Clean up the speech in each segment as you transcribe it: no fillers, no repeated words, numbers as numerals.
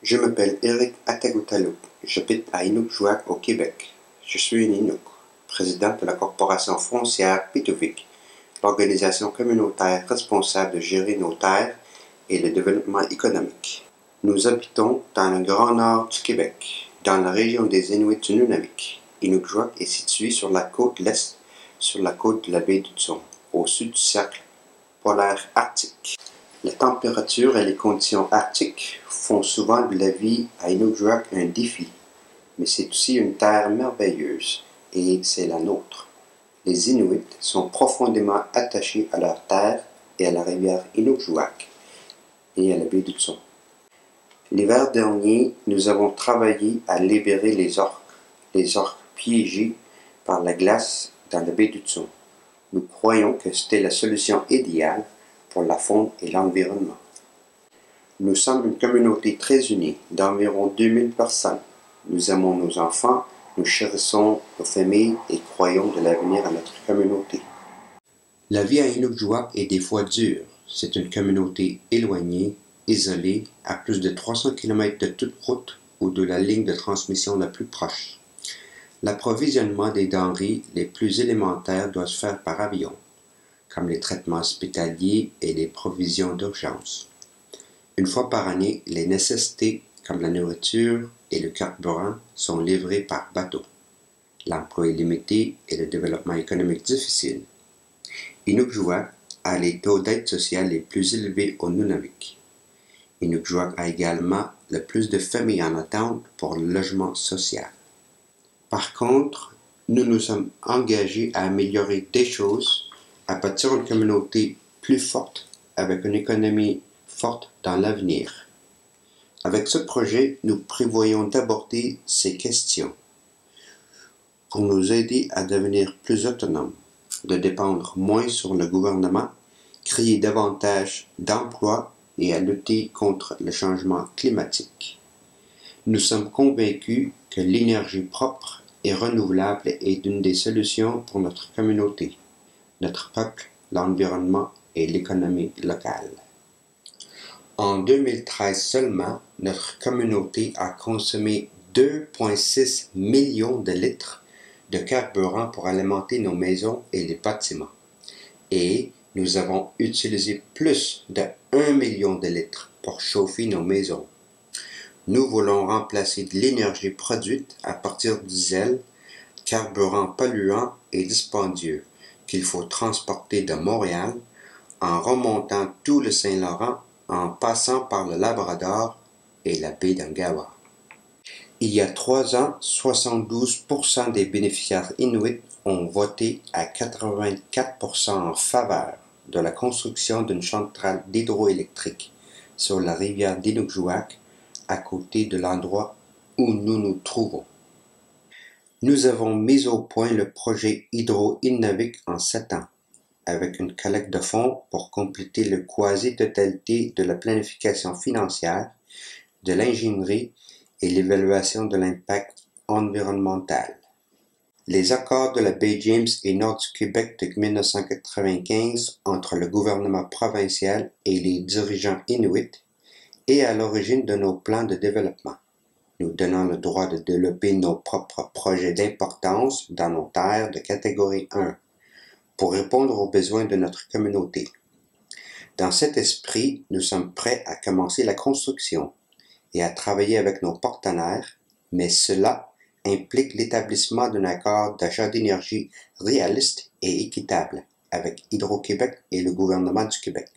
Je m'appelle Eric Atagutaloup. J'habite à Inukjuak au Québec. Je suis un Inuk, président de la corporation foncière Pituffik, l'organisation communautaire responsable de gérer nos terres et le développement économique. Nous habitons dans le grand nord du Québec, dans la région des Inuits du Nunavik. Inukjuak est situé sur la côte l'est, sur la côte de la baie d'Hudson, au sud du cercle polaire arctique. La température et les conditions arctiques font souvent de la vie à Inukjuak un défi, mais c'est aussi une terre merveilleuse, et c'est la nôtre. Les Inuits sont profondément attachés à leur terre et à la rivière Inukjuak et à la baie d'Hudson. L'hiver dernier, nous avons travaillé à libérer les orques piégés par la glace dans la baie d'Hudson. Nous croyons que c'était la solution idéale pour la faune et l'environnement. Nous sommes une communauté très unie, d'environ 2000 personnes. Nous aimons nos enfants, nous chérissons nos familles et croyons de l'avenir à notre communauté. La vie à Inukjuak est des fois dure. C'est une communauté éloignée, isolée, à plus de 300 km de toute route ou de la ligne de transmission la plus proche. L'approvisionnement des denrées les plus élémentaires doit se faire par avion, comme les traitements hospitaliers et les provisions d'urgence. Une fois par année, les nécessités comme la nourriture et le carburant sont livrés par bateau. L'emploi est limité et le développement économique difficile. Inukjuak a les taux d'aide sociale les plus élevés au Nunavik. Inukjuak a également le plus de familles en attente pour le logement social. Par contre, nous nous sommes engagés à améliorer des choses, à bâtir une communauté plus forte, avec une économie forte dans l'avenir. Avec ce projet, nous prévoyons d'aborder ces questions pour nous aider à devenir plus autonomes, de dépendre moins sur le gouvernement, créer davantage d'emplois et à lutter contre le changement climatique. Nous sommes convaincus que l'énergie propre et renouvelable est une des solutions pour notre communauté, notre peuple, l'environnement et l'économie locale. En 2013 seulement, notre communauté a consommé 2,6 millions de litres de carburant pour alimenter nos maisons et les bâtiments. Et nous avons utilisé plus de 1 million de litres pour chauffer nos maisons. Nous voulons remplacer de l'énergie produite à partir du diesel, carburant polluant et dispendieux, qu'il faut transporter de Montréal en remontant tout le Saint-Laurent en passant par le Labrador et la baie d'Angawa. Il y a 3 ans, 72% des bénéficiaires inuits ont voté à 84% en faveur de la construction d'une centrale d'hydroélectrique sur la rivière d'Inukjuak, à côté de l'endroit où nous nous trouvons. Nous avons mis au point le projet Hydro-Innavik en 7 ans, avec une collecte de fonds pour compléter la quasi-totalité de la planification financière, de l'ingénierie et l'évaluation de l'impact environnemental. Les accords de la baie James et Nord du Québec de 1995 entre le gouvernement provincial et les dirigeants inuits est à l'origine de nos plans de développement, nous donnant le droit de développer nos propres projets d'importance dans nos terres de catégorie 1, pour répondre aux besoins de notre communauté. Dans cet esprit, nous sommes prêts à commencer la construction et à travailler avec nos partenaires, mais cela implique l'établissement d'un accord d'achat d'énergie réaliste et équitable avec Hydro-Québec et le gouvernement du Québec,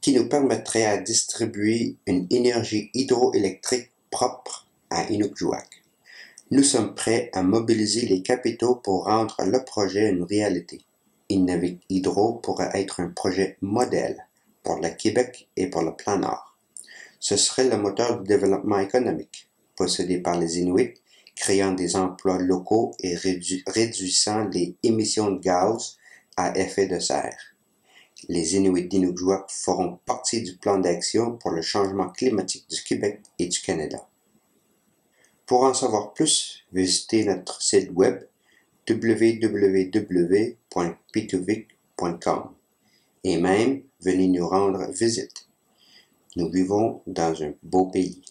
qui nous permettrait à distribuer une énergie hydroélectrique propre à Inukjuak. Nous sommes prêts à mobiliser les capitaux pour rendre le projet une réalité. Innavik Hydro pourrait être un projet modèle pour le Québec et pour le plan Nord. Ce serait le moteur du développement économique, possédé par les Inuits, créant des emplois locaux et réduisant les émissions de gaz à effet de serre. Les Inuits d'Inukjuak feront partie du plan d'action pour le changement climatique du Québec et du Canada. Pour en savoir plus, visitez notre site web www.pituffik.com et même venez nous rendre visite. Nous vivons dans un beau pays.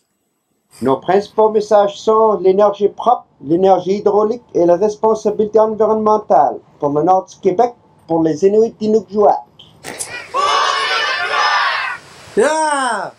Nos principaux messages sont l'énergie propre, l'énergie hydraulique et la responsabilité environnementale pour le nord du Québec, pour les Inuits d'Inukjuak. Yeah!